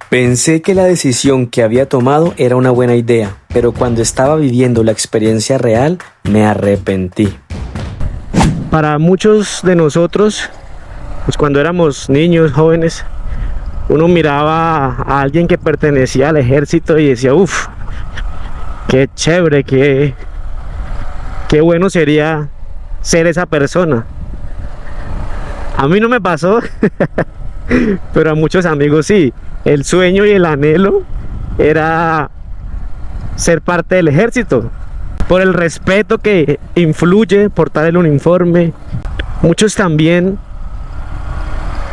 Pensé que la decisión que había tomado era una buena idea, pero cuando estaba viviendo la experiencia real, me arrepentí. Para muchos de nosotros, pues cuando éramos niños, jóvenes, uno miraba a alguien que pertenecía al ejército y decía, uff, qué chévere, qué bueno sería ser esa persona. A mí no me pasó, pero a muchos amigos sí. El sueño y el anhelo era ser parte del ejército, por el respeto que influye portar el uniforme. Muchos también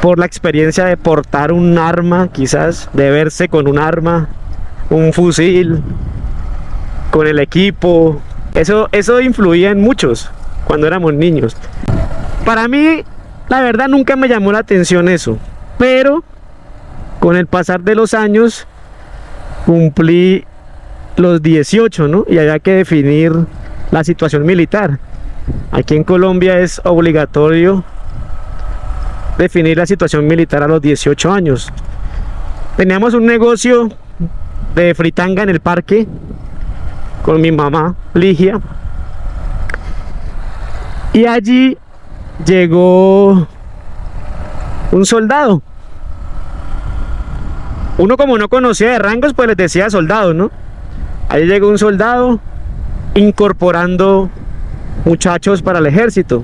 por la experiencia de portar un arma, quizás, de verse con un arma, un fusil, con el equipo. Eso influía en muchos cuando éramos niños. Para mí, la verdad, nunca me llamó la atención eso, pero con el pasar de los años cumplí los 18, ¿no? Y había que definir la situación militar. Aquí en Colombia es obligatorio definir la situación militar a los 18 años. Teníamos un negocio de fritanga en el parque con mi mamá, Ligia, y allí llegó un soldado. Uno, como no conocía de rangos, pues les decía soldado, ¿no? Ahí llegó un soldado incorporando muchachos para el ejército.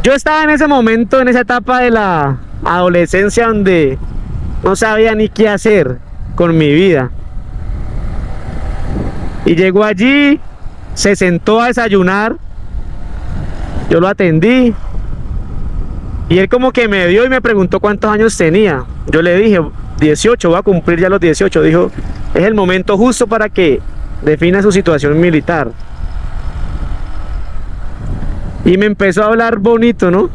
Yo estaba en ese momento, en esa etapa de la adolescencia donde no sabía ni qué hacer con mi vida. Y llegó allí, se sentó a desayunar, yo lo atendí. Y él como que me vio y me preguntó cuántos años tenía. Yo le dije, 18, voy a cumplir ya los 18. Dijo, es el momento justo para que defina su situación militar. Y me empezó a hablar bonito, ¿no?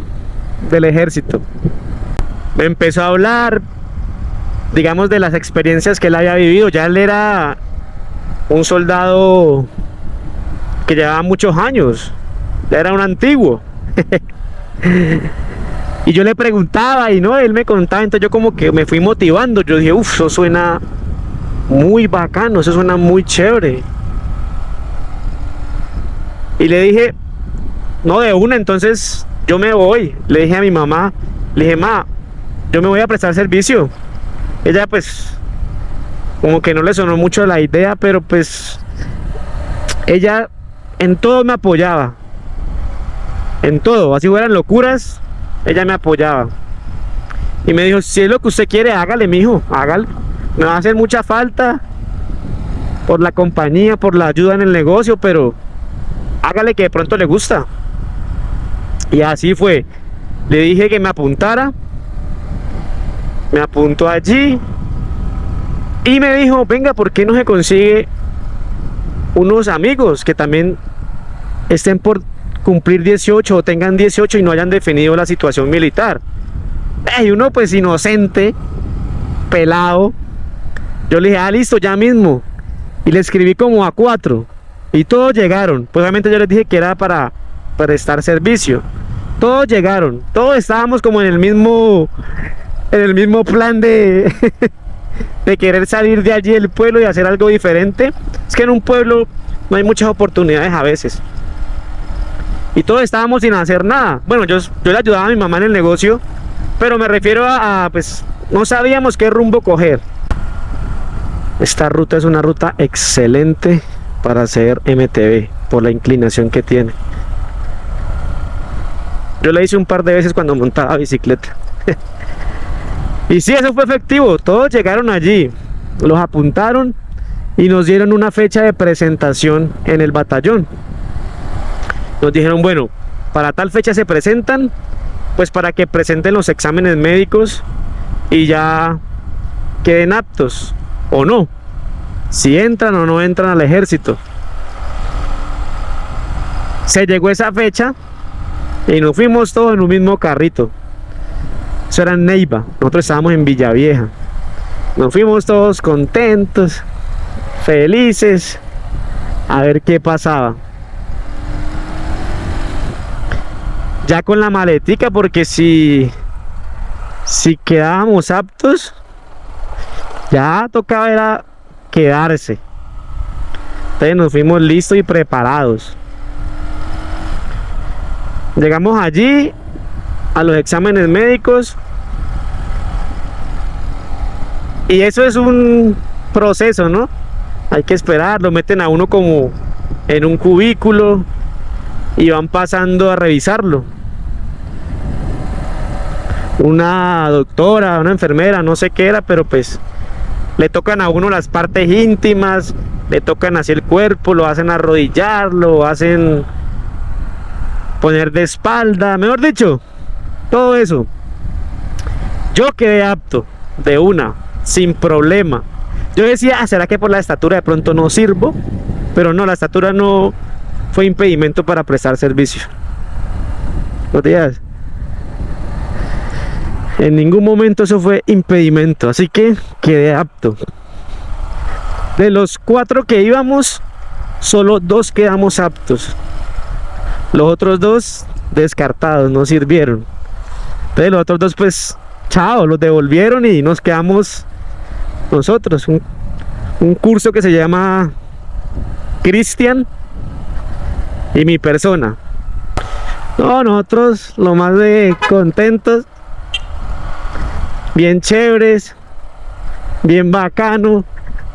Del ejército. Me empezó a hablar, digamos, de las experiencias que él había vivido. Ya él era un soldado que llevaba muchos años. Ya era un antiguo. Y yo le preguntaba y no, él me contaba, entonces yo como que me fui motivando. Yo dije, uff, eso suena muy bacano, eso suena muy chévere. Y le dije, no, de una, entonces yo me voy. Le dije a mi mamá, le dije, ma, yo me voy a prestar servicio. Ella pues como que no le sonó mucho la idea, pero pues ella en todo me apoyaba. En todo, así fueran locuras, ella me apoyaba. Y me dijo, si es lo que usted quiere, hágale, mijo, hágale. Me va a hacer mucha falta por la compañía, por la ayuda en el negocio, pero hágale, que de pronto le gusta. Y así fue. Le dije que me apuntara. Me apuntó allí. Y me dijo, venga, ¿por qué no se consigue unos amigos que también estén por cumplir 18 o tengan 18 y no hayan definido la situación militar? Y uno pues inocente, pelado, yo le dije, ah, listo, ya mismo. Y le escribí como a 4 y todos llegaron. Pues obviamente yo les dije que era para prestar servicio. Todos llegaron, todos estábamos como en el mismo plan de de querer salir de allí del pueblo y hacer algo diferente. Es que en un pueblo no hay muchas oportunidades a veces. Y todos estábamos sin hacer nada. Bueno, yo le ayudaba a mi mamá en el negocio, pero me refiero a pues no sabíamos qué rumbo coger. Esta ruta es una ruta excelente para hacer MTB por la inclinación que tiene. Yo la hice un par de veces cuando montaba bicicleta. Y sí, eso fue efectivo. Todos llegaron allí, los apuntaron y nos dieron una fecha de presentación en el batallón. Nos dijeron, bueno, para tal fecha se presentan, pues para que presenten los exámenes médicos y ya queden aptos o no, si entran o no entran al ejército. Se llegó esa fecha y nos fuimos todos en un mismo carrito. Eso era en Neiva, nosotros estábamos en Villavieja. Nos fuimos todos contentos, felices, a ver qué pasaba. Ya con la maletica, porque si Si quedábamos aptos, ya tocaba era quedarse. Entonces nos fuimos listos y preparados. Llegamos allí a los exámenes médicos. Y eso es un proceso, ¿no? Hay que esperar, lo meten a uno como en un cubículo y van pasando a revisarlo. Una doctora, una enfermera, no sé qué era, pero pues le tocan a uno las partes íntimas, le tocan así el cuerpo, lo hacen arrodillar, lo hacen poner de espalda, mejor dicho, todo eso. Yo quedé apto de una, sin problema. Yo decía, ¿será que por la estatura de pronto no sirvo? Pero no, la estatura no fue impedimento para prestar servicio. Los días. En ningún momento eso fue impedimento, así que quedé apto. De los 4 que íbamos, solo 2 quedamos aptos. Los otros 2 descartados, no sirvieron. Entonces los otros 2 pues, chao, los devolvieron y nos quedamos nosotros. Un curso que se llama Cristian y mi persona. No, nosotros lo más de contentos. Bien chéveres, bien bacano.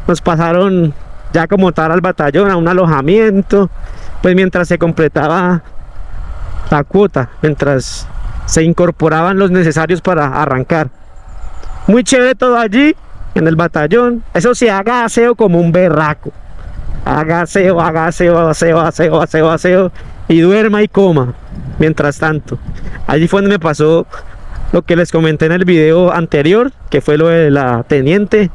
Nos pasaron ya como tal al batallón, a un alojamiento, pues mientras se completaba la cuota, mientras se incorporaban los necesarios para arrancar. Muy chévere todo allí en el batallón. Eso sí, haga aseo como un berraco. Haga aseo, aseo y duerma y coma mientras tanto. Allí fue donde me pasó lo que les comenté en el video anterior, que fue lo de la teniente,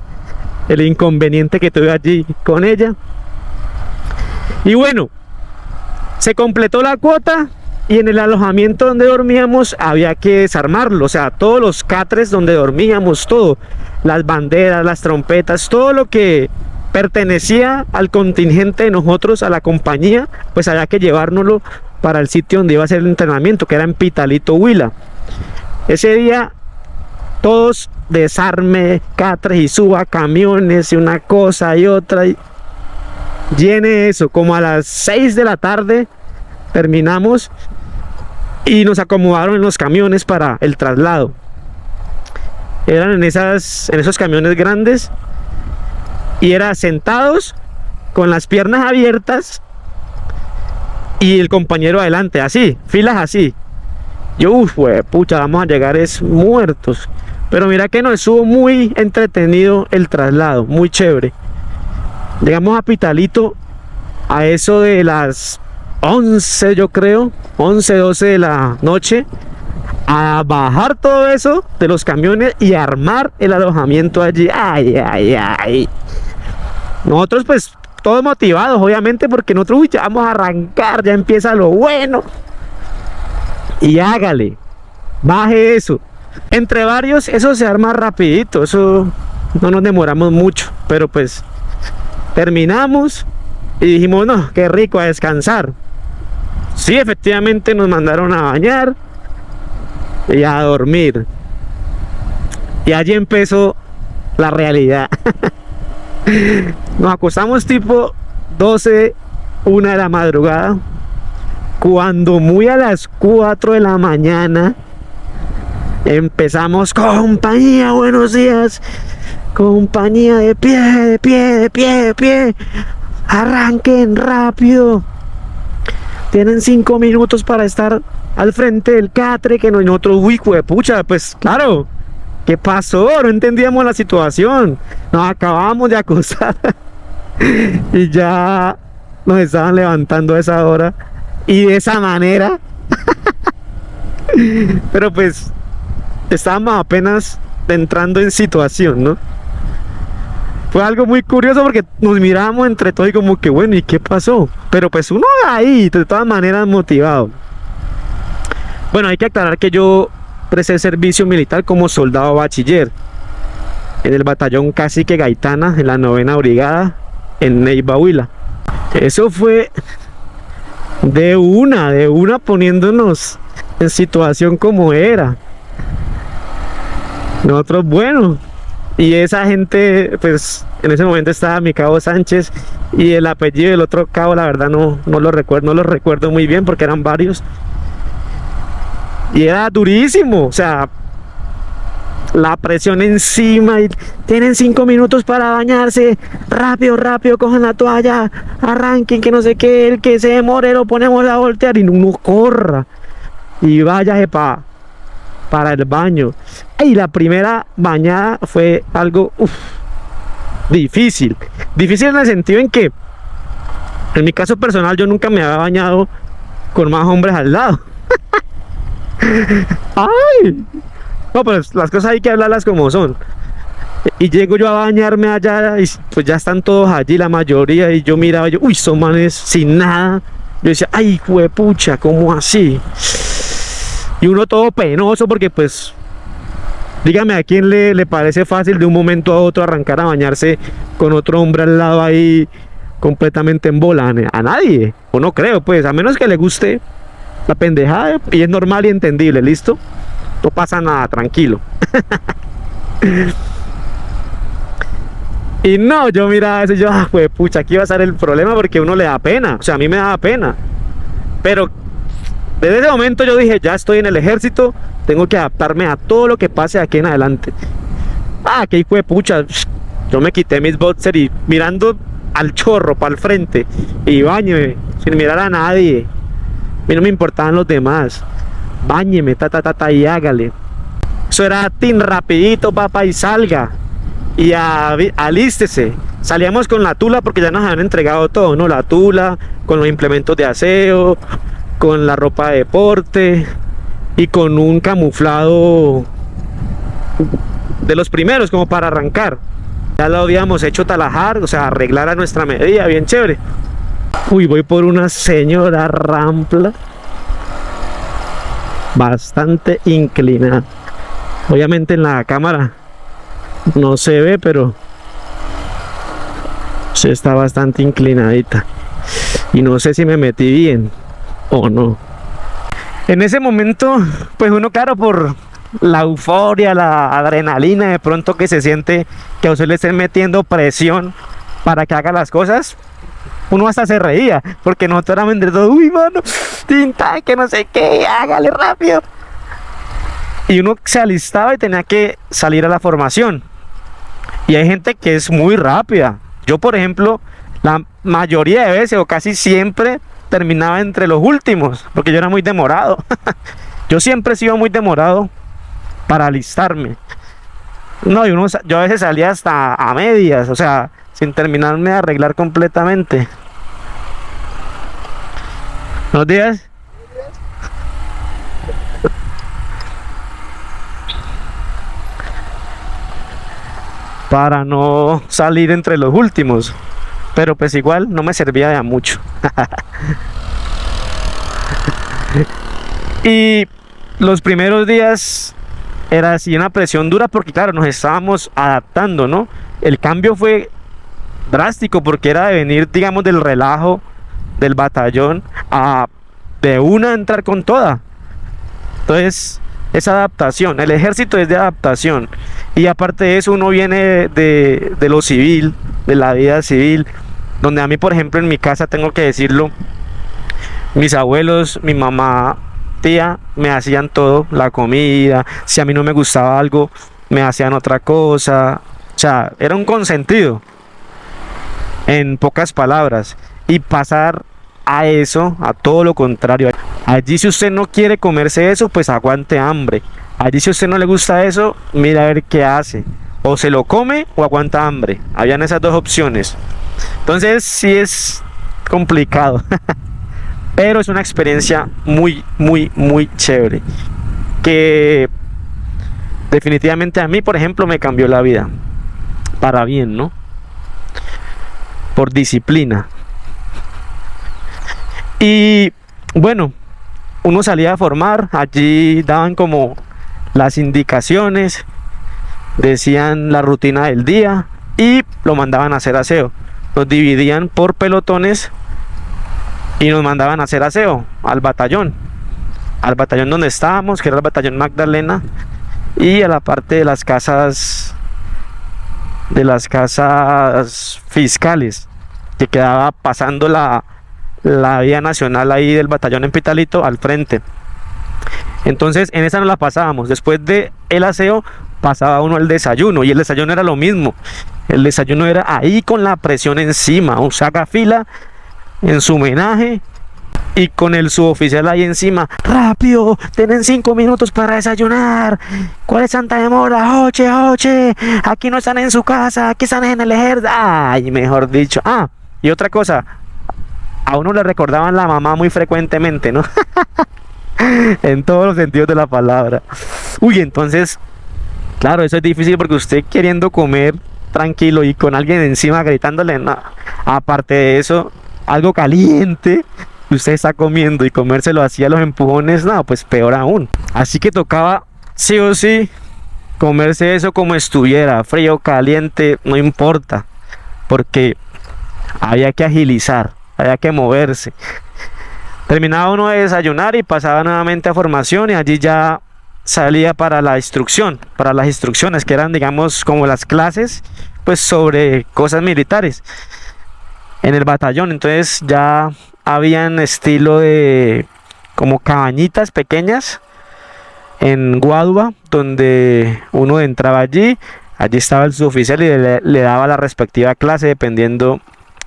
el inconveniente que tuve allí con ella. Y bueno, se completó la cuota y en el alojamiento donde dormíamos había que desarmarlo, o sea, todos los catres donde dormíamos, todo, las banderas, las trompetas, todo lo que pertenecía al contingente de nosotros, a la compañía, pues había que llevárnoslo para el sitio donde iba a ser el entrenamiento, que era en Pitalito, Huila. Ese día todos desarme, catres y suba camiones y una cosa y otra. Y llene eso, como a las 6 de la tarde terminamos y nos acomodaron en los camiones para el traslado. Eran en esos camiones grandes y era sentados con las piernas abiertas y el compañero adelante, así, filas así. Yo, pucha, vamos a llegar muertos. Pero mira que nos estuvo muy entretenido el traslado, muy chévere. Llegamos a Pitalito a eso de las 11, yo creo, 11, 12 de la noche, a bajar todo eso de los camiones y armar el alojamiento allí. Ay, ay, ay. Nosotros pues todos motivados, obviamente, porque nosotros ya vamos a arrancar, ya empieza lo bueno. Y hágale, baje eso. Entre varios, eso se arma rapidito, eso no nos demoramos mucho, pero pues terminamos y dijimos, no, qué rico, a descansar. Sí, efectivamente nos mandaron a bañar y a dormir. Y allí empezó la realidad. Nos acostamos tipo 12, 1 de la madrugada. Cuando muy a las 4 de la mañana empezamos: compañía, buenos días, compañía, de pie, de pie, de pie, de pie, arranquen rápido, tienen 5 minutos para estar al frente del catre, que nosotros, uy, pucha, pues claro, ¿qué pasó? No entendíamos la situación, nos acabamos de acostar y ya nos estaban levantando a esa hora y de esa manera. Pero pues estábamos apenas entrando en situación, ¿no? Fue algo muy curioso porque nos mirábamos entre todos y como que bueno, ¿y qué pasó? Pero pues uno ahí, de todas maneras, motivado. Bueno, hay que aclarar que yo presté servicio militar como soldado bachiller en el batallón Cacique Gaitana, en la 9ª Brigada, en Neiva, Huila. Eso fue de una poniéndonos en situación como era. Nosotros, bueno. Y esa gente, pues en ese momento estaba mi cabo Sánchez y el apellido del otro cabo, la verdad no lo recuerdo muy bien porque eran varios. Y era durísimo, o sea, la presión encima y tienen 5 minutos para bañarse, rápido, rápido, cojan la toalla, arranquen, que no sé qué, el que se demore lo ponemos a voltear y uno corra y váyase para el baño. Y la primera bañada fue algo difícil en el sentido en que en mi caso personal yo nunca me había bañado con más hombres al lado. ¡Ay! No, pues las cosas hay que hablarlas como son. Y llego yo a bañarme allá y pues ya están todos allí, la mayoría, y yo miraba, uy, son manes sin nada. Yo decía, ay, juepucha, ¿cómo así? Y uno todo penoso porque pues, dígame a quién le parece fácil de un momento a otro arrancar a bañarse con otro hombre al lado ahí completamente en bola. A nadie, o no creo, pues, a menos que le guste la pendejada y es normal y entendible, ¿listo? No pasa nada, tranquilo. Y no, yo miraba eso y yo, pues pucha, aquí va a ser el problema porque uno le da pena. O sea, a mí me daba pena. Pero desde ese momento yo dije, ya estoy en el ejército, tengo que adaptarme a todo lo que pase aquí en adelante. Que hijo de pucha, yo me quité mis boxers y mirando al chorro para el frente y baño sin mirar a nadie. A mí no me importaban los demás. Báñeme, y hágale. Eso era tin rapidito, papá, y salga. Y alístese. Salíamos con la tula porque ya nos habían entregado todo, ¿no? La tula, con los implementos de aseo, con la ropa de deporte y con un camuflado de los primeros, como para arrancar. Ya lo habíamos hecho talajar, o sea, arreglar a nuestra medida, bien chévere. Uy, voy por una señora rampla bastante inclinada. Obviamente en la cámara no se ve, pero se está bastante inclinadita. Y no sé si me metí bien o no. En ese momento, pues uno, claro, por la euforia, la adrenalina de pronto que se siente que a usted le estén metiendo presión para que haga las cosas, uno hasta se reía, porque nosotros éramos entre todos, uy, mano, tinta, que no sé qué, hágale rápido. Y uno se alistaba y tenía que salir a la formación. Y hay gente que es muy rápida. Yo, por ejemplo, la mayoría de veces o casi siempre terminaba entre los últimos, porque yo era muy demorado. Yo siempre he sido muy demorado para alistarme. No, yo a veces salía hasta a medias, o sea, sin terminarme de arreglar completamente. ¿Buenos días? Para no salir entre los últimos, pero pues igual no me servía de a mucho. Y los primeros días era así una presión dura porque claro, nos estábamos adaptando, ¿no? El cambio fue drástico porque era de venir, digamos, del relajo del batallón a de una entrar con toda. Entonces, es adaptación, el ejército es de adaptación. Y aparte de eso, uno viene de lo civil, de la vida civil, donde a mí, por ejemplo, en mi casa, tengo que decirlo, mis abuelos, mi mamá, tía, me hacían todo, la comida, si a mí no me gustaba algo, me hacían otra cosa, o sea, era un consentido, en pocas palabras. Y pasar a eso, a todo lo contrario, allí si usted no quiere comerse eso, pues aguante hambre. Allí si a usted no le gusta eso, mira a ver qué hace, o se lo come o aguanta hambre. Habían esas dos opciones. Entonces sí es complicado. Pero es una experiencia muy, muy, muy chévere, que definitivamente a mí, por ejemplo, me cambió la vida para bien, ¿no? Por disciplina. Y bueno, uno salía a formar, allí daban como las indicaciones, decían la rutina del día y lo mandaban a hacer aseo. Nos dividían por pelotones y nos mandaban a hacer aseo al batallón donde estábamos, que era el batallón Magdalena. y a la parte de las casas fiscales, que quedaba pasando la vía nacional ahí del batallón en Pitalito al frente. Entonces en esa no la pasábamos. Después de el aseo pasaba uno al desayuno, y el desayuno era lo mismo. El desayuno era ahí con la presión encima, un saca fila en su homenaje y con el suboficial ahí encima. Rápido, tienen 5 minutos para desayunar. ¿Cuál es tanta demora? Oche, oche, aquí no están en su casa, aquí están en el ejército. Ay, mejor dicho. Ah, y otra cosa, a uno le recordaban la mamá muy frecuentemente, ¿no? En todos los sentidos de la palabra. Uy, entonces, claro, eso es difícil porque usted queriendo comer tranquilo y con alguien encima gritándole, no. Aparte de eso, algo caliente usted está comiendo y comérselo así a los empujones, no, pues peor aún. Así que tocaba sí o sí comerse eso como estuviera, frío, caliente, no importa, porque había que agilizar, había que moverse. Terminaba uno de desayunar y pasaba nuevamente a formación, y allí ya salía para la instrucción, para las instrucciones que eran, digamos, como las clases, pues sobre cosas militares en el batallón. Entonces ya habían estilo de como cabañitas pequeñas en Guadua, donde uno entraba allí estaba el suboficial y le daba la respectiva clase dependiendo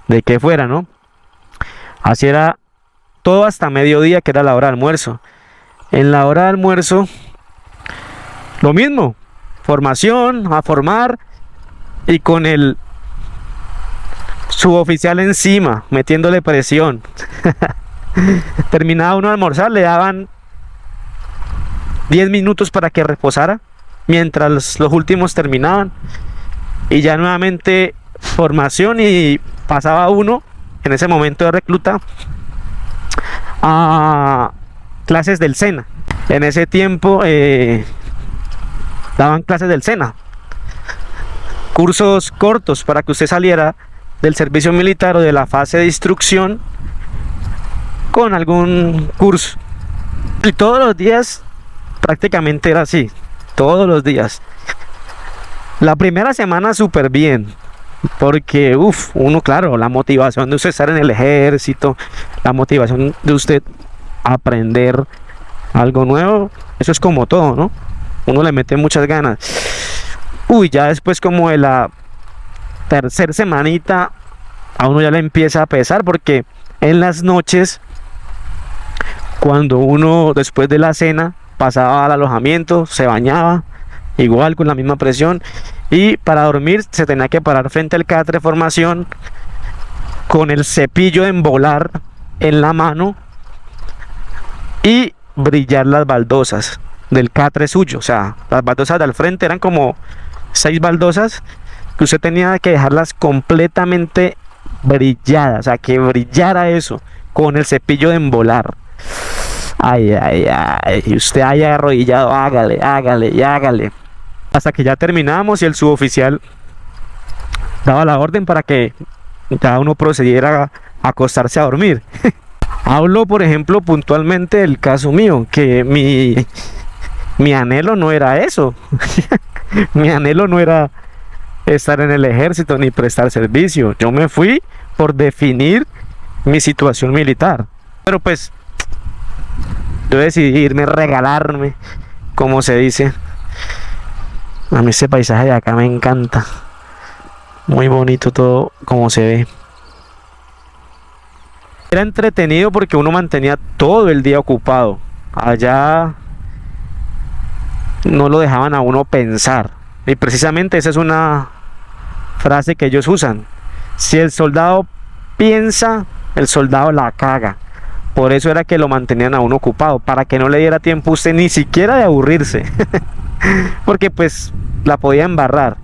de qué fuera, ¿no? Así era todo hasta mediodía, que era la hora de almuerzo. En la hora de almuerzo, lo mismo, formación, a formar, y con el suboficial encima, metiéndole presión. Terminaba uno de almorzar, le daban 10 minutos para que reposara, mientras los últimos terminaban, y ya nuevamente formación, y pasaba uno, en ese momento de recluta, a clases del SENA. En ese tiempo daban clases del SENA, cursos cortos para que usted saliera del servicio militar o de la fase de instrucción con algún curso. Y todos los días prácticamente era así, todos los días. La primera semana súper bien, porque uno, claro, la motivación de usted estar en el ejército, la motivación de usted aprender algo nuevo, eso es como todo, ¿no? Uno le mete muchas ganas. Ya después, como de la tercera semanita, a uno ya le empieza a pesar, porque en las noches, cuando uno después de la cena pasaba al alojamiento, se bañaba igual con la misma presión, y para dormir se tenía que parar frente al catre de formación con el cepillo de embolar en la mano y brillar las baldosas del catre suyo. O sea, las baldosas del frente eran como 6 baldosas que usted tenía que dejarlas completamente brilladas, o sea, que brillara eso con el cepillo de embolar. Ay, ay, ay, y usted haya arrodillado, hágale, hágale y hágale, hasta que ya terminamos y el suboficial daba la orden para que cada uno procediera a acostarse a dormir. Hablo, por ejemplo, puntualmente del caso mío, que mi anhelo no era eso. Mi anhelo no era estar en el ejército ni prestar servicio. Yo me fui por definir mi situación militar. Pero pues yo decidí irme, regalarme, como se dice. A mí ese paisaje de acá me encanta. Muy bonito todo como se ve. Era entretenido porque uno mantenía todo el día ocupado. Allá no lo dejaban a uno pensar. Y precisamente esa es una frase que ellos usan: si el soldado piensa, el soldado la caga. Por eso era que lo mantenían a uno ocupado, para que no le diera tiempo a usted ni siquiera de aburrirse. Porque pues la podía embarrar.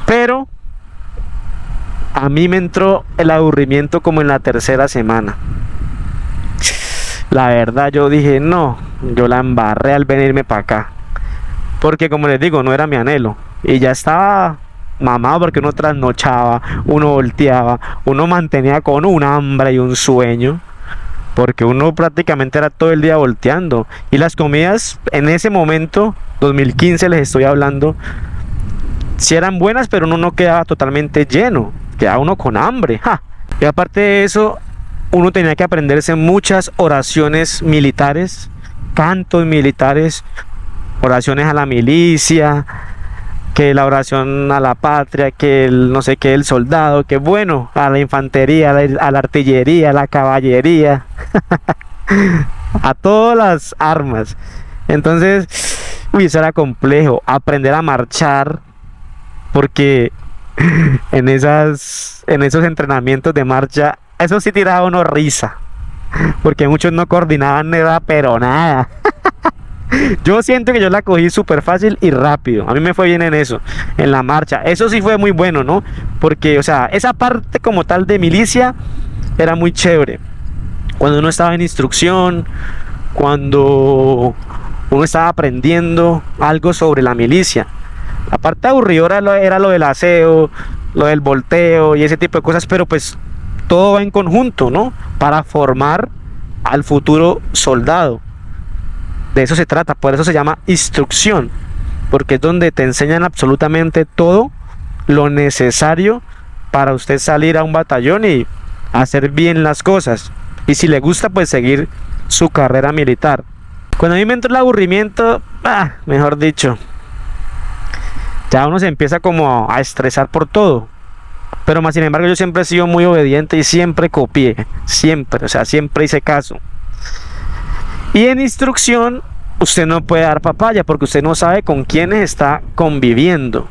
Pero a mí me entró el aburrimiento como en la tercera semana. La verdad, yo dije, no, yo la embarré al venirme para acá. Porque como les digo, no era mi anhelo. Y ya estaba mamado, porque uno trasnochaba, uno volteaba, uno mantenía con un hambre y un sueño. porque uno prácticamente era todo el día volteando. Y las comidas en ese momento, 2015 les estoy hablando, sí eran buenas, pero uno no quedaba totalmente lleno, quedaba uno con hambre. ¡Ja! Y aparte de eso, uno tenía que aprenderse muchas oraciones militares, cantos militares, oraciones a la milicia, que la oración a la patria, que el no sé qué, el soldado, que bueno, a la infantería, a la artillería, a la caballería, a todas las armas. Entonces, uy, eso era complejo, aprender a marchar, porque en esos entrenamientos de marcha, eso sí tiraba uno risa, porque muchos no coordinaban nada, pero nada. Yo siento que yo la cogí súper fácil y rápido. A mí me fue bien en eso, en la marcha. Eso sí fue muy bueno, ¿no? Porque, o sea, esa parte como tal de milicia era muy chévere. Cuando uno estaba en instrucción, cuando uno estaba aprendiendo algo sobre la milicia. La parte aburridora era lo del aseo, lo del volteo y ese tipo de cosas, pero pues todo va en conjunto, ¿no? Para formar al futuro soldado. De eso se trata, por eso se llama instrucción, porque es donde te enseñan absolutamente todo lo necesario para usted salir a un batallón y hacer bien las cosas. Y si le gusta, pues seguir su carrera militar. Cuando a mí me entró el aburrimiento, mejor dicho, ya uno se empieza como a estresar por todo. Pero más sin embargo yo siempre he sido muy obediente y siempre copié, siempre, o sea, siempre hice caso. Y en instrucción usted no puede dar papaya porque usted no sabe con quiénes está conviviendo.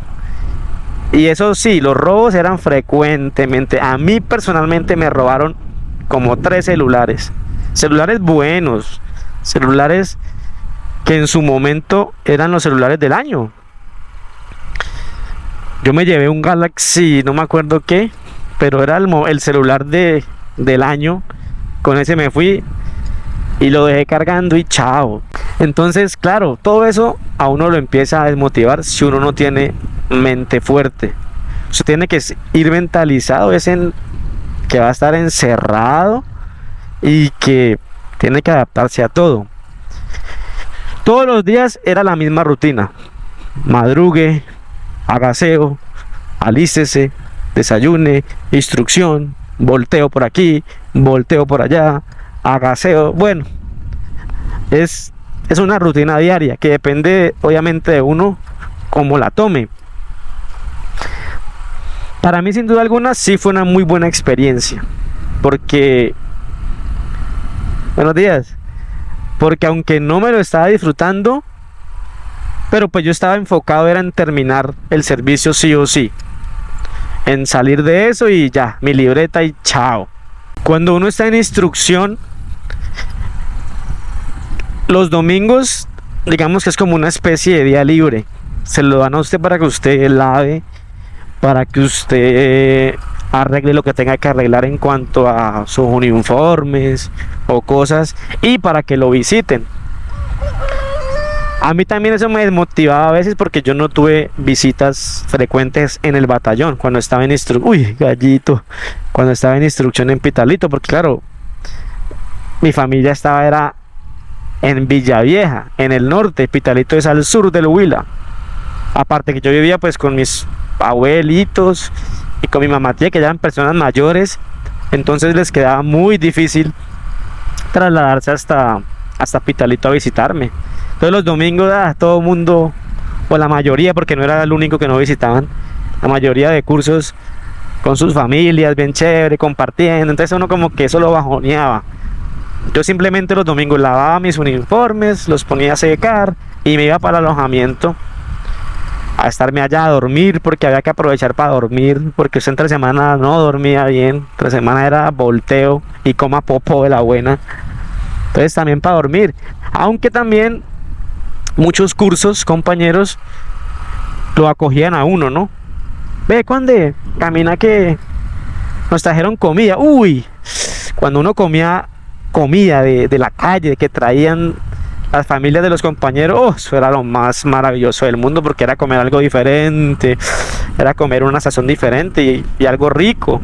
Y eso sí, los robos eran frecuentemente. A mí personalmente me robaron como 3 celulares. Celulares buenos, celulares que en su momento eran los celulares del año. Yo me llevé un Galaxy, no me acuerdo qué, pero era el celular del año. Con ese me fui y lo dejé cargando y chao. Entonces, claro, todo eso a uno lo empieza a desmotivar si uno no tiene mente fuerte. Usted tiene que ir mentalizado, que va a estar encerrado y que tiene que adaptarse a todo. Todos los días era la misma rutina. Madrugue, haga aseo, alístese, desayune, instrucción, volteo por aquí, volteo por allá, haga aseo. Bueno, es una rutina diaria que depende obviamente de uno cómo la tome. Para mí sin duda alguna sí fue una muy buena experiencia, porque buenos días, porque aunque no me lo estaba disfrutando, pero pues yo estaba enfocado era en terminar el servicio sí o sí, en salir de eso y ya, mi libreta y chao. Cuando uno está en instrucción, los domingos, digamos que es como una especie de día libre. Se lo dan a usted para que usted lave, para que usted arregle lo que tenga que arreglar en cuanto a sus uniformes o cosas, y para que lo visiten. A mí también eso me desmotivaba a veces porque yo no tuve visitas frecuentes en el batallón cuando estaba en cuando estaba en instrucción en Pitalito, porque claro, mi familia era en Villavieja, en el norte. Pitalito es al sur del Huila. Aparte que yo vivía pues con mis abuelitos y con mi mamá tía, que ya eran personas mayores, entonces les quedaba muy difícil trasladarse hasta Pitalito a visitarme. Entonces los domingos todo el mundo, o la mayoría, porque no era el único que no visitaban, la mayoría de cursos con sus familias, bien chévere, compartiendo. Entonces uno como que eso lo bajoneaba. Yo simplemente los domingos lavaba mis uniformes, los ponía a secar y me iba para el alojamiento a estarme allá a dormir, porque había que aprovechar para dormir, porque yo entre semana no dormía bien, entre semana era volteo y coma popo de la buena. Entonces también para dormir, aunque también muchos cursos, compañeros, lo acogían a uno, ¿no? Ve, cuando camina que nos trajeron comida. Uy, cuando uno comía comida de la calle que traían las familias de los compañeros, eso era lo más maravilloso del mundo, porque era comer algo diferente, era comer una sazón diferente y algo rico.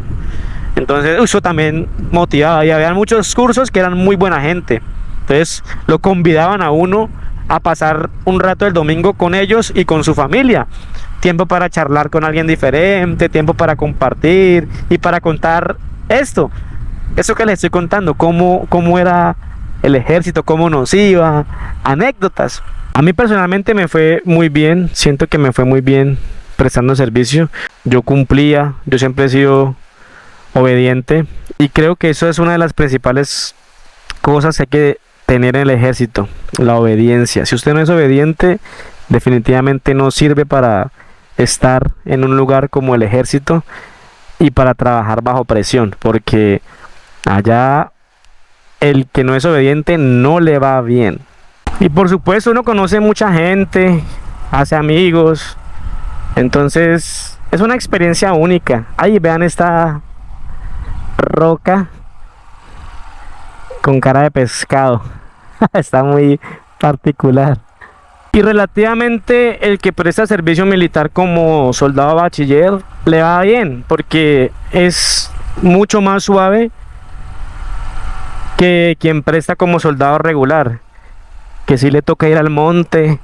Entonces eso también motivaba, y había muchos cursos que eran muy buena gente. Entonces lo convidaban a uno a pasar un rato el domingo con ellos y con su familia. Tiempo para charlar con alguien diferente, tiempo para compartir y para contar eso que les estoy contando, cómo era el ejército, cómo nos iba, anécdotas. A mí personalmente me fue muy bien, siento que me fue muy bien prestando servicio. Yo cumplía, yo siempre he sido obediente y creo que eso es una de las principales cosas que hay que tener en el ejército, la obediencia. Si usted no es obediente, definitivamente no sirve para estar en un lugar como el ejército y para trabajar bajo presión, porque allá el que no es obediente no le va bien. Y por supuesto uno conoce mucha gente, hace amigos, entonces es una experiencia única. Ahí vean esta roca con cara de pescado. Está muy particular. Y relativamente el que presta servicio militar como soldado bachiller le va bien, porque es mucho más suave que quien presta como soldado regular, que si le toca ir al monte,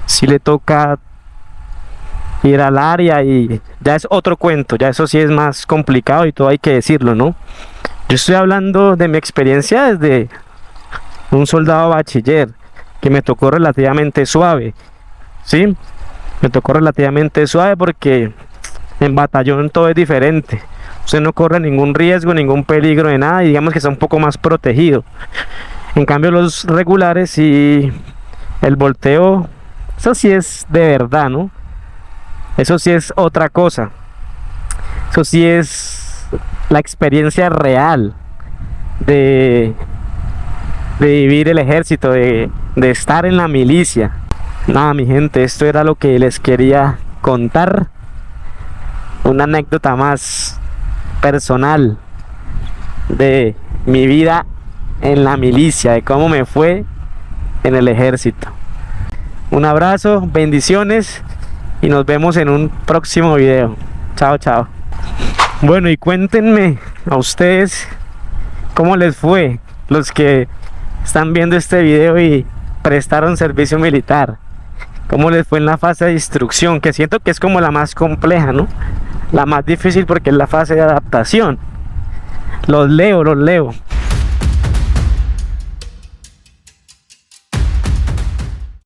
si le toca ir al área, y ya es otro cuento, ya eso sí es más complicado y todo hay que decirlo, ¿no? Yo estoy hablando de mi experiencia desde un soldado bachiller, que me tocó relativamente suave, ¿sí? Me tocó relativamente suave porque en batallón todo es diferente. Usted no corre ningún riesgo, ningún peligro de nada, y digamos que está un poco más protegido. En cambio los regulares y el volteo, eso sí es de verdad, ¿no? Eso sí es otra cosa. Eso sí es la experiencia real de vivir el ejército, de estar en la milicia. Nada, mi gente, esto era lo que les quería contar. Una anécdota más personal de mi vida en la milicia, de cómo me fue en el ejército. Un abrazo, bendiciones y nos vemos en un próximo video. Chao, chao. Bueno, y cuéntenme a ustedes cómo les fue, los que están viendo este video y prestaron servicio militar. ¿Cómo les fue en la fase de instrucción? Que siento que es como la más compleja, ¿no? La más difícil porque es la fase de adaptación. Los leo.